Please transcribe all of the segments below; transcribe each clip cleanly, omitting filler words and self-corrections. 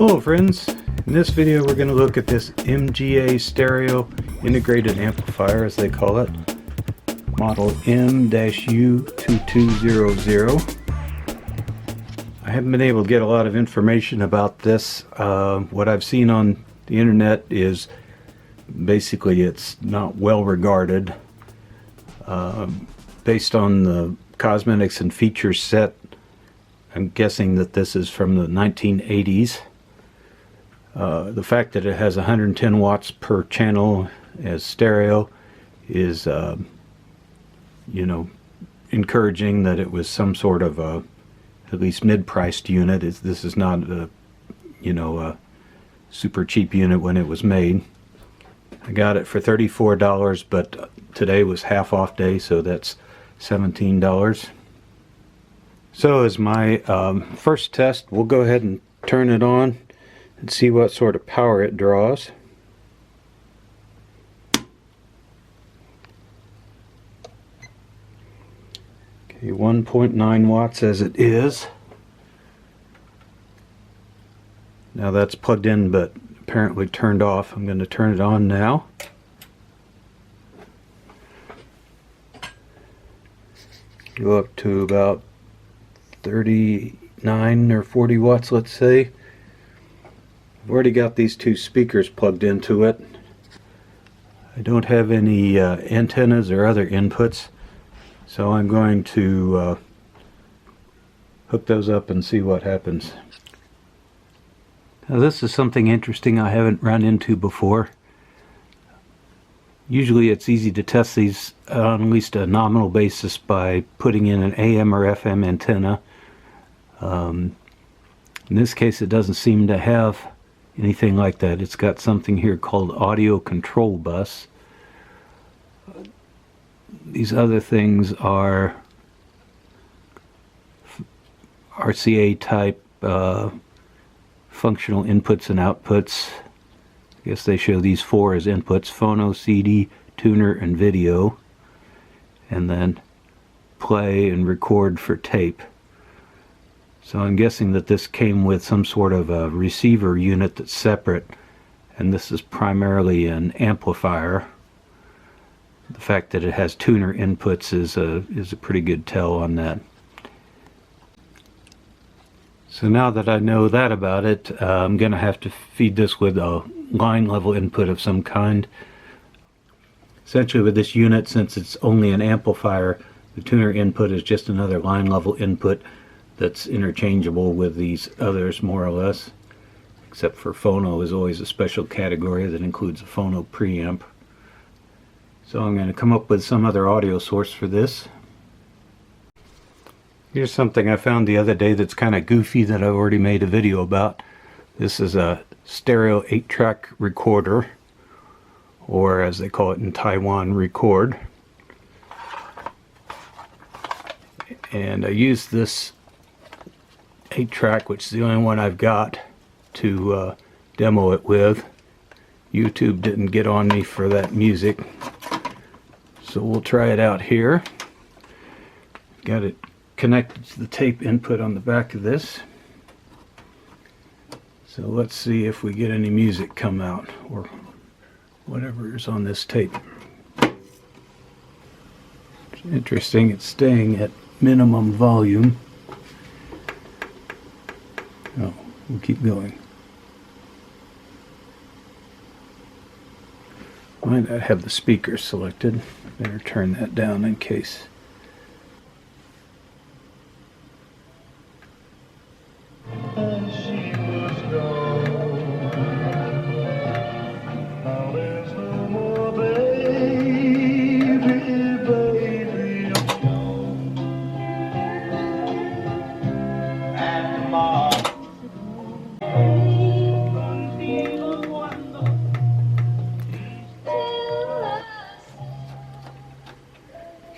Hello friends, in this video we're going to look at this MGA stereo integrated amplifier, as they call it, model M-U2200. I haven't been able to get a lot of information about this. What I've seen on the internet is basically it's not well regarded. Based on the cosmetics and features set, I'm guessing that this is from the 1980s. The fact that it has 110 watts per channel as stereo is, encouraging that it was some sort of a at least mid-priced unit. This is not a, a super cheap unit when it was made. I got it for $34, but today was half off day, so that's $17. So as my first test, we'll go ahead and turn it on and see what sort of power it draws. Okay, 1.9 watts as it is. Now that's plugged in but apparently turned off. I'm going to turn it on now. Go up to about 39 or 40 watts, let's say. I've already got these two speakers plugged into it. I don't have any antennas or other inputs, so I'm going to hook those up and see what happens. Now this is something interesting I haven't run into before. Usually it's easy to test these on at least a nominal basis by putting in an AM or FM antenna. In this case it doesn't seem to have anything like that. It's got something here called audio control bus. These other things are RCA type functional inputs and outputs. I guess they show these four as inputs: phono, CD, tuner, and video, and then play and record for tape. So I'm guessing that this came with some sort of a receiver unit that's separate, and this is primarily an amplifier. The fact that it has tuner inputs is a pretty good tell on that. So now that I know that about it, I'm going to have to feed this with a line level input of some kind. Essentially with this unit, since it's only an amplifier, the tuner input is just another line level input that's interchangeable with these others, more or less, except for phono is always a special category that includes a phono preamp. So I'm going to come up with some other audio source for this. Here's something I found the other day that's kind of goofy that I've already made a video about. This is a stereo 8-track recorder, or as they call it in Taiwan, record. And I used this 8-track, which is the only one I've got, to demo it with. YouTube didn't get on me for that music, so we'll try it out here. Got it connected to the tape input on the back of this. So let's see if we get any music come out, or whatever is on this tape. It's interesting, it's staying at minimum volume. Oh, we'll keep going. Might not have the speaker selected. Better turn that down in case.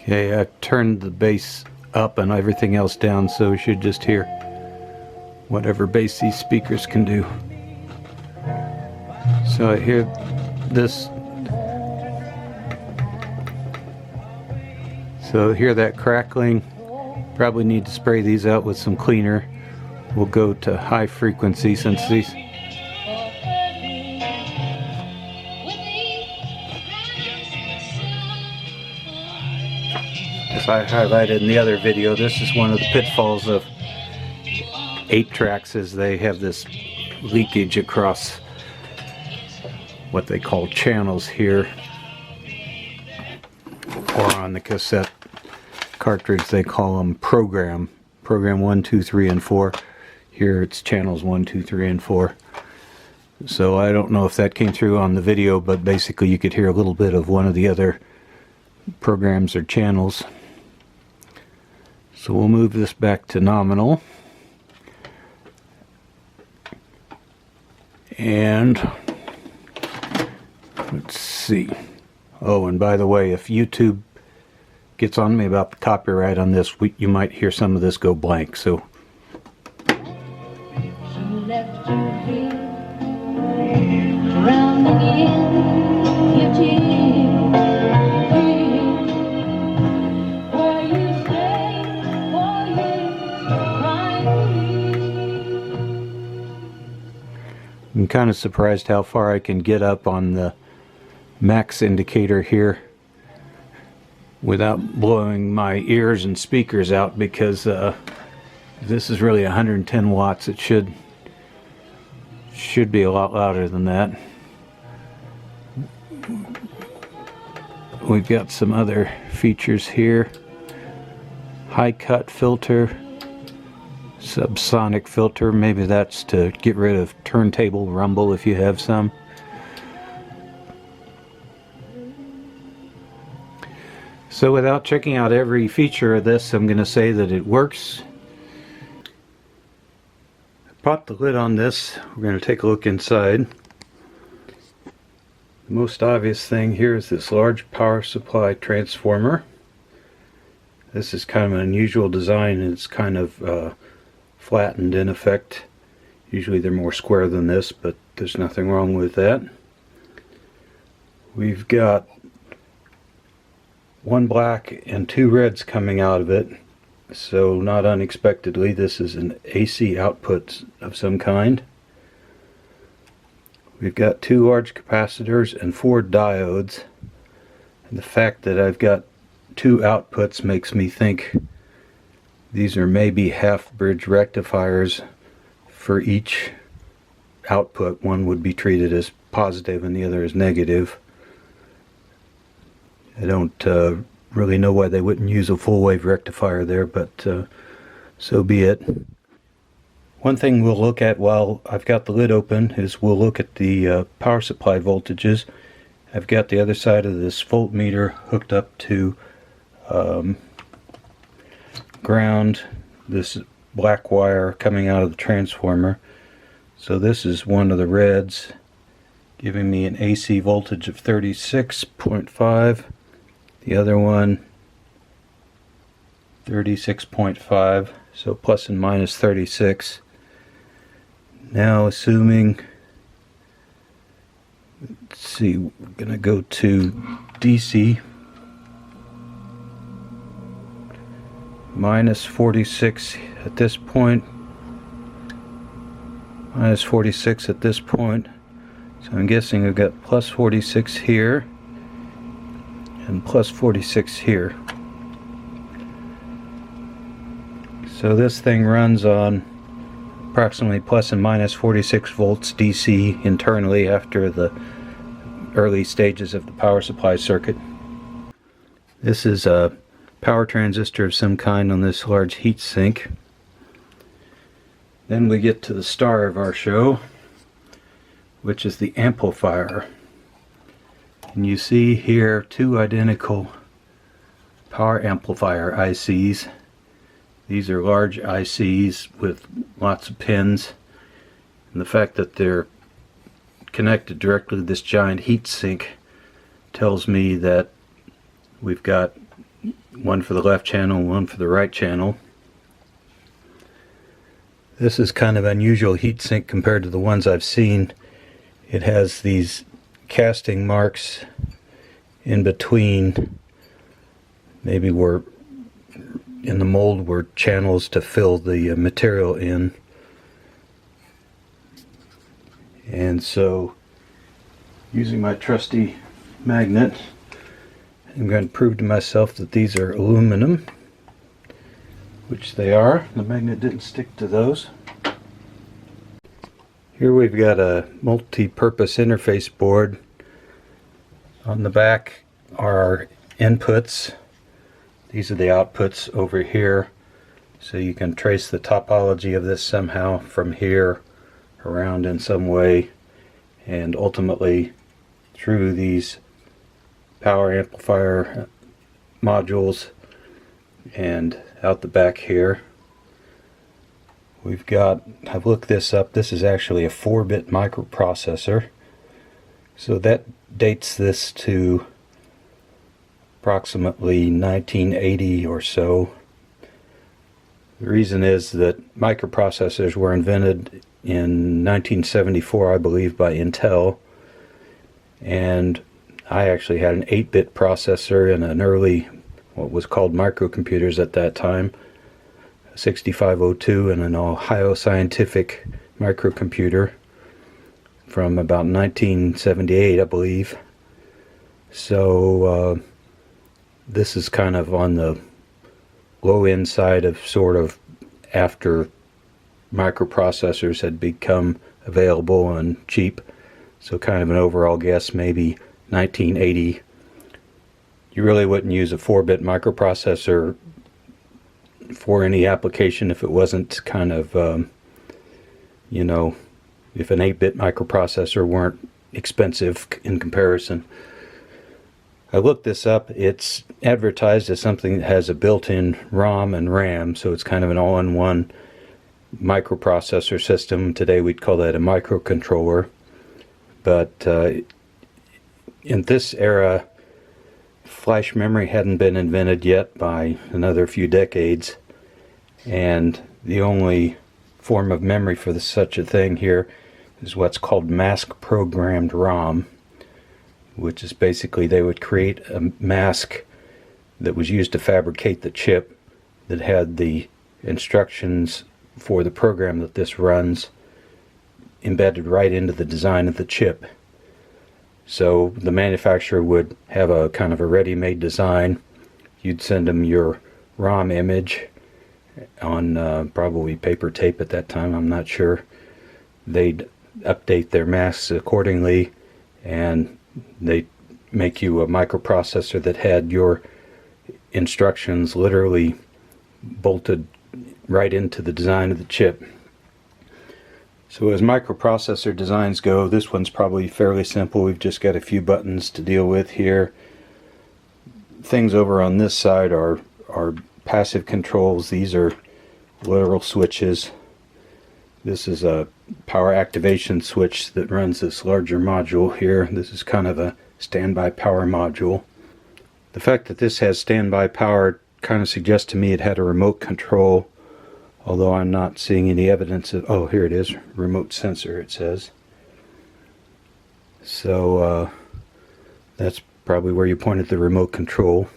Okay, I turned the bass up and everything else down, so we should just hear whatever bass these speakers can do. So I hear this. So hear that crackling. Probably need to spray these out with some cleaner. We'll go to high frequency since these As I highlighted in the other video, this is one of the pitfalls of 8-tracks, is they have this leakage across what they call channels here, or on the cassette cartridge they call them program 1, 2, 3, and 4. Here it's channels 1, 2, 3, and 4. So I don't know if that came through on the video, but basically you could hear a little bit of one of the other programs or channels. So we'll move this back to nominal. And let's see. Oh, and by the way, if YouTube gets on me about the copyright on this, you might hear some of this go blank. So I'm kind of surprised how far I can get up on the max indicator here without blowing my ears and speakers out, because this is really 110 watts. It should be a lot louder than that. We've got some other features here. High cut filter, subsonic filter, maybe that's to get rid of turntable rumble if you have some. So without checking out every feature of this, I'm going to say that it works. I popped the lid on this. We're going to take a look inside. The most obvious thing here is this large power supply transformer. This is kind of an unusual design, and it's kind of flattened in effect. Usually they're more square than this, but there's nothing wrong with that. We've got one black and two reds coming out of it, so not unexpectedly this is an AC output of some kind. We've got two large capacitors and 4 diodes, and the fact that I've got 2 outputs makes me think these are maybe half bridge rectifiers. For each output, one would be treated as positive and the other as negative. I don't really know why they wouldn't use a full wave rectifier there, but so be it. One thing we'll look at while I've got the lid open is we'll look at the power supply voltages. I've got the other side of this voltmeter hooked up to ground, this black wire coming out of the transformer. So this is one of the reds, giving me an AC voltage of 36.5. The other one 36.5, so plus and minus 36. Now assuming, let's see, we're going to go to DC, minus 46 at this point, minus 46 at this point. So I'm guessing we've got plus 46 here and plus 46 here. So this thing runs on approximately plus and minus 46 volts DC internally after the early stages of the power supply circuit. This is a power transistor of some kind on this large heat sink. Then we get to the star of our show, which is the amplifier. And you see here 2 identical power amplifier ICs. These are large ICs with lots of pins, and the fact that they're connected directly to this giant heat sink tells me that we've got one for the left channel and one for the right channel. This is kind of unusual heat sink compared to the ones I've seen. It has these casting marks in between, maybe where in the mold were channels to fill the material in. And so using my trusty magnet I'm going to prove to myself that these are aluminum, which they are. The magnet didn't stick to those. Here we've got a multi-purpose interface board. On the back are our inputs. These are the outputs over here. So you can trace the topology of this somehow from here around in some way, and ultimately through these power amplifier modules and out the back here. We've got, I've looked this up, this is actually a 4-bit microprocessor. So that dates this to approximately 1980 or so. The reason is that microprocessors were invented in 1974, I believe, by Intel. And I actually had an 8-bit processor in an early, what was called microcomputers at that time, 6502, and an Ohio Scientific microcomputer from about 1978, I believe. So this is kind of on the low end side of sort of after microprocessors had become available and cheap. So kind of an overall guess, maybe 1980. You really wouldn't use a 4-bit microprocessor for any application if it wasn't kind of, you know, if an 8-bit microprocessor weren't expensive in comparison. I looked this up. It's advertised as something that has a built-in ROM and RAM, so it's kind of an all-in-one microprocessor system. Today we'd call that a microcontroller. But in this era, flash memory hadn't been invented yet by another few decades, and the only form of memory for such a thing here is what's called mask programmed ROM, which is basically they would create a mask that was used to fabricate the chip that had the instructions for the program that this runs embedded right into the design of the chip. So the manufacturer would have a kind of a ready-made design. You'd send them your ROM image on probably paper tape at that time, I'm not sure. They'd update their masks accordingly, and they'd make you a microprocessor that had your instructions literally bolted right into the design of the chip. So as microprocessor designs go, this one's probably fairly simple. We've just got a few buttons to deal with here. Things over on this side are passive controls. These are literal switches. This is a power activation switch that runs this larger module here. This is kind of a standby power module. The fact that this has standby power kind of suggests to me it had a remote control, although I'm not seeing any evidence of, oh, here it is, remote sensor it says. So that's probably where you pointed the remote control.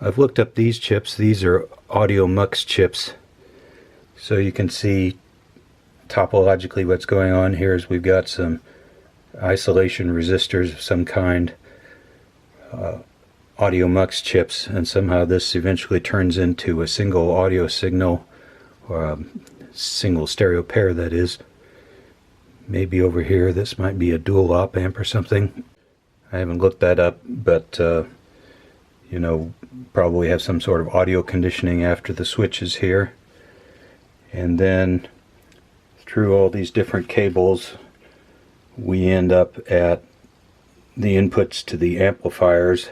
I've looked up these chips. These are audio mux chips. So you can see topologically what's going on here is we've got some isolation resistors of some kind, audio mux chips, and somehow this eventually turns into a single audio signal, or a single stereo pair, that is. Maybe over here this might be a dual op amp or something. I haven't looked that up, but you know, probably have some sort of audio conditioning after the switches here. And then through all these different cables we end up at the inputs to the amplifiers,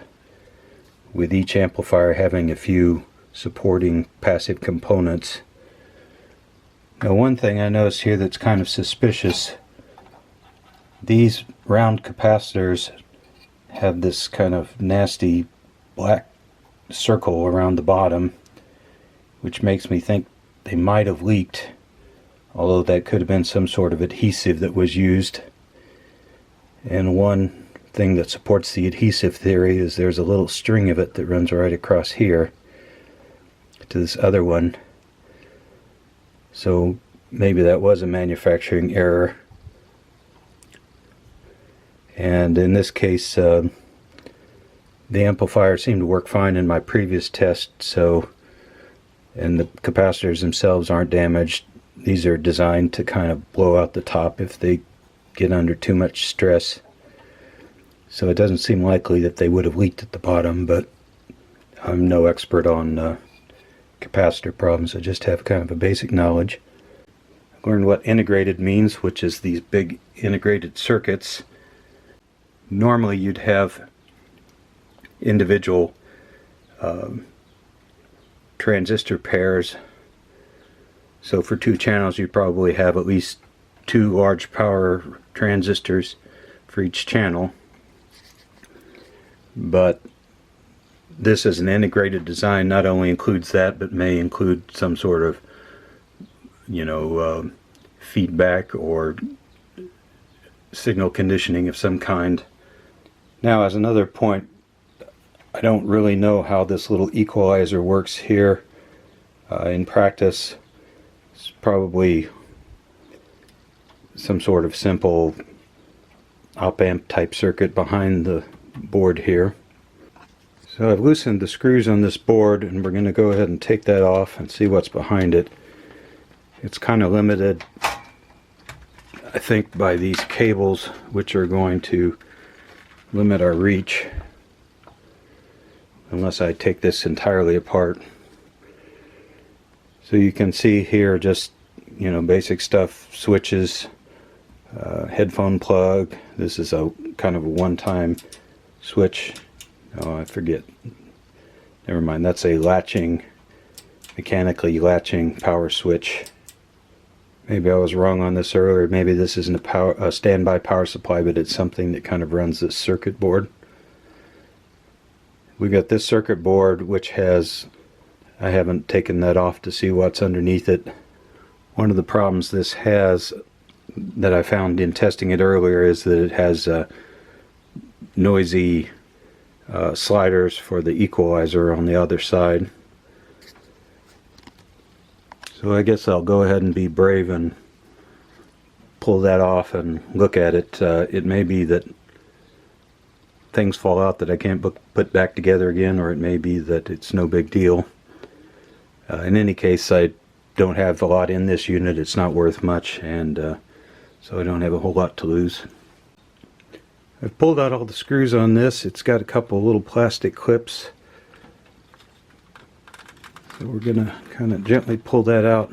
with each amplifier having a few supporting passive components. Now, one thing I noticed here that's kind of suspicious, these round capacitors have this kind of nasty black circle around the bottom, which makes me think they might have leaked, although that could have been some sort of adhesive that was used. And one thing that supports the adhesive theory is there's a little string of it that runs right across here to this other one. So maybe that was a manufacturing error. And in this case, The amplifier seemed to work fine in my previous test, so, and the capacitors themselves aren't damaged. These are designed to kind of blow out the top if they get under too much stress. So it doesn't seem likely that they would have leaked at the bottom, but I'm no expert on capacitor problems. I just have kind of a basic knowledge. I learned what integrated means, which is these big integrated circuits. Normally you'd have individual transistor pairs. So for 2 channels you'd probably have at least 2 large power transistors for each channel. But this as an integrated design not only includes that, but may include some sort of, you know, feedback or signal conditioning of some kind. Now, as another point, I don't really know how this little equalizer works here. In practice, it's probably some sort of simple op-amp type circuit behind the board here. So I've loosened the screws on this board, and we're going to go ahead and take that off and see what's behind it. It's kind of limited, I think, by these cables, which are going to limit our reach unless I take this entirely apart. So you can see here just, you know, basic stuff: switches, headphone plug. This is a kind of a one-time switch. Oh, I forget. Never mind. That's a latching, mechanically latching power switch. Maybe I was wrong on this earlier. Maybe this isn't a standby power supply, but it's something that kind of runs this circuit board. We got this circuit board, which has, I haven't taken that off to see what's underneath it. One of the problems this has that I found in testing it earlier is that it has noisy sliders for the equalizer on the other side. So I guess I'll go ahead and be brave and pull that off and look at it. It may be that things fall out that I can't put back together again, or it may be that it's no big deal. In any case, I don't have a lot in this unit. It's not worth much, and so I don't have a whole lot to lose. I've pulled out all the screws on this. It's got a couple little plastic clips. So we're going to kind of gently pull that out.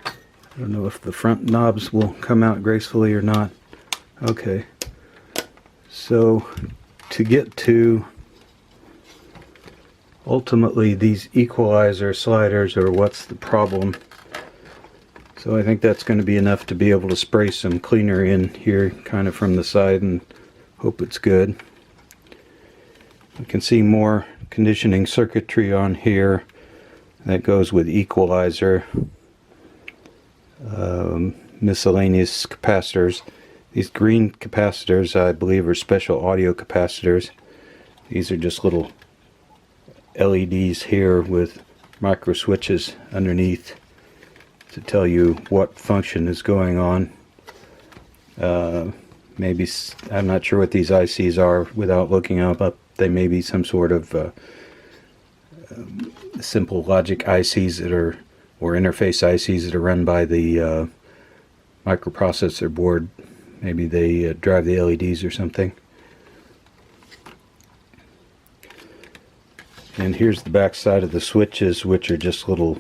I don't know if the front knobs will come out gracefully or not. Okay. So to get to ultimately these equalizer sliders are what's the problem. So I think that's going to be enough to be able to spray some cleaner in here kind of from the side and hope it's good. You can see more conditioning circuitry on here that goes with equalizer, miscellaneous capacitors. These green capacitors, I believe, are special audio capacitors. These are just little LEDs here with micro switches underneath to tell you what function is going on. Maybe, I'm not sure what these ICs are without looking them up. They may be some sort of simple logic ICs that are, or interface ICs that are run by the microprocessor board. Maybe they drive the LEDs or something. And here's the back side of the switches, which are just little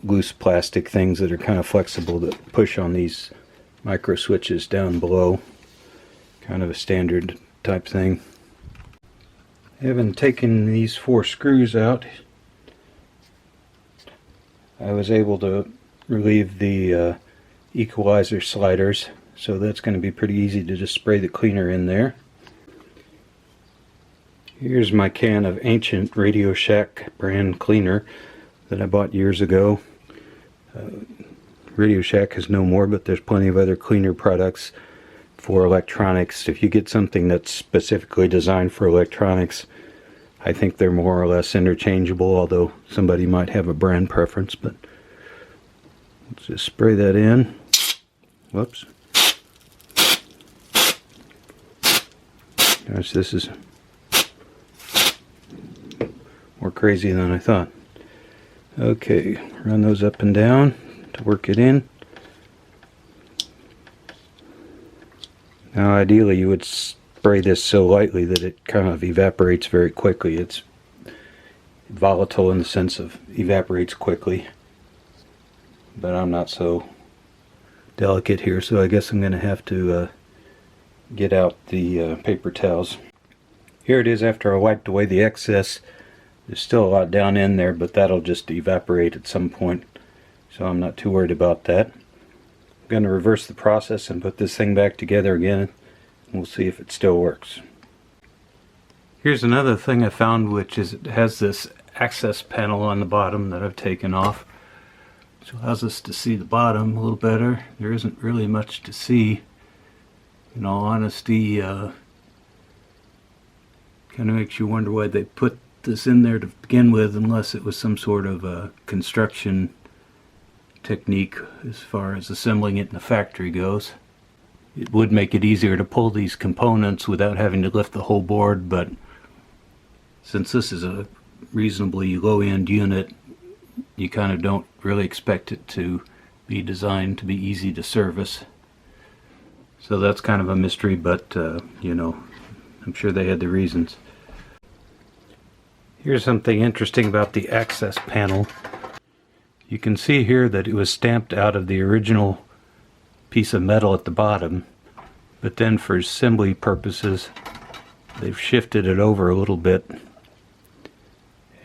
loose plastic things that are kind of flexible that push on these micro switches down below. Kind of a standard type thing. Having taken these 4 screws out, I was able to relieve the equalizer sliders, so that's going to be pretty easy to just spray the cleaner in there. Here's my can of ancient Radio Shack brand cleaner that I bought years ago. Radio Shack is no more, but there's plenty of other cleaner products for electronics. If you get something that's specifically designed for electronics, I think they're more or less interchangeable, although somebody might have a brand preference. But let's just spray that in. Whoops. Gosh, this is more crazy than I thought. Okay, run those up and down to work it in. Now ideally you would spray this so lightly that it kind of evaporates very quickly. It's volatile in the sense of evaporates quickly, but I'm not so delicate here, so I guess I'm going to have to get out the paper towels. Here it is after I wiped away the excess. There's still a lot down in there, but that'll just evaporate at some point, so I'm not too worried about that. I'm going to reverse the process and put this thing back together again, and we'll see if it still works. Here's another thing I found, which is it has this access panel on the bottom that I've taken off, which allows us to see the bottom a little better. There isn't really much to see, in all honesty. Kind of makes you wonder why they put this in there to begin with, unless it was some sort of a construction technique as far as assembling it in the factory goes. It would make it easier to pull these components without having to lift the whole board, but since this is a reasonably low-end unit, you kind of don't really expect it to be designed to be easy to service. So that's kind of a mystery, but you know, I'm sure they had their reasons. Here's something interesting about the access panel. You can see here that it was stamped out of the original piece of metal at the bottom, but then for assembly purposes they've shifted it over a little bit,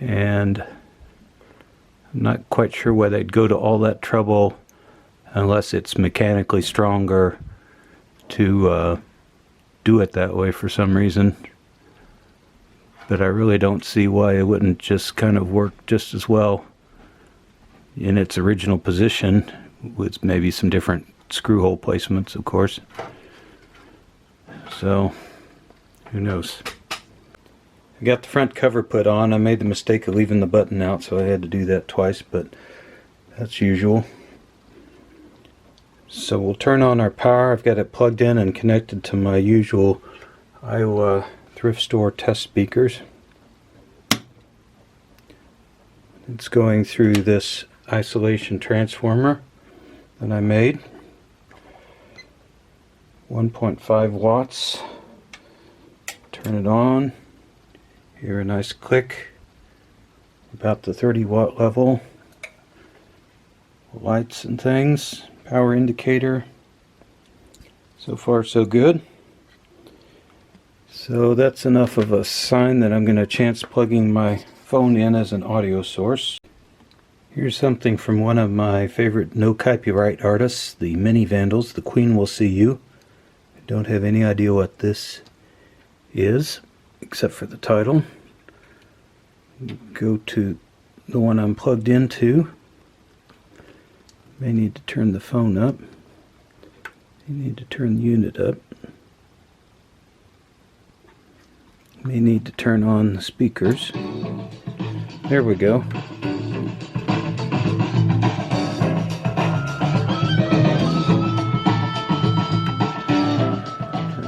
and I'm not quite sure why they'd go to all that trouble unless it's mechanically stronger to do it that way for some reason. But I really don't see why it wouldn't just kind of work just as well in its original position, with maybe some different screw hole placements, of course. So, who knows? I got the front cover put on. I made the mistake of leaving the button out, so I had to do that twice, but that's usual. So we'll turn on our power. I've got it plugged in and connected to my usual Iowa thrift store test speakers. It's going through this isolation transformer that I made. 1.5 watts. Turn it on. Hear a nice click. About the 30-watt level. Lights and things. Power indicator. So far so good. So that's enough of a sign that I'm going to chance plugging my phone in as an audio source. Here's something from one of my favorite no copyright artists, the Mini Vandals, The Queen Will See You. I don't have any idea what this is, except for the title. Go to the one I'm plugged into. May need to turn the phone up. May need to turn the unit up. May need to turn on the speakers. There we go. Turn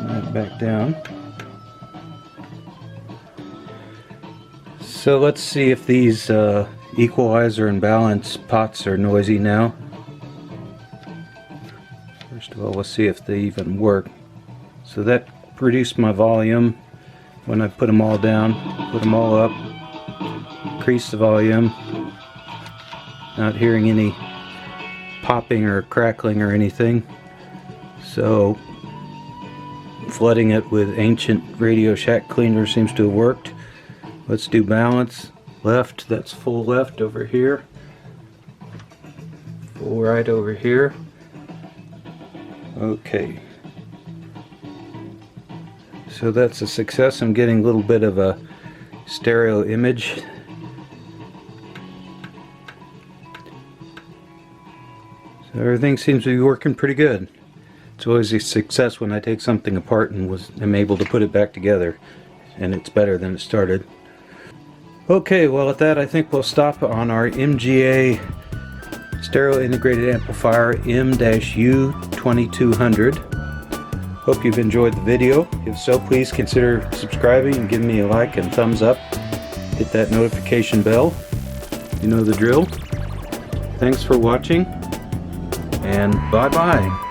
that back down. So let's see if these equalizer and balance pots are noisy now. First of all, let's see if they even work. So that produced my volume. When I put them all down, put them all up, increase the volume. Not hearing any popping or crackling or anything. So flooding it with ancient Radio Shack cleaner seems to have worked. Let's do balance. Left, that's full left over here. Full right over here. Okay. So that's a success. I'm getting a little bit of a stereo image. So everything seems to be working pretty good. It's always a success when I take something apart and am able to put it back together, and it's better than it started. Okay, well at that I think we'll stop on our MGA stereo integrated amplifier M-U2200. Hope you've enjoyed the video. If so, please consider subscribing and giving me a like and thumbs up. hit that notification bell. You know the drill. Thanks for watching, and bye-bye.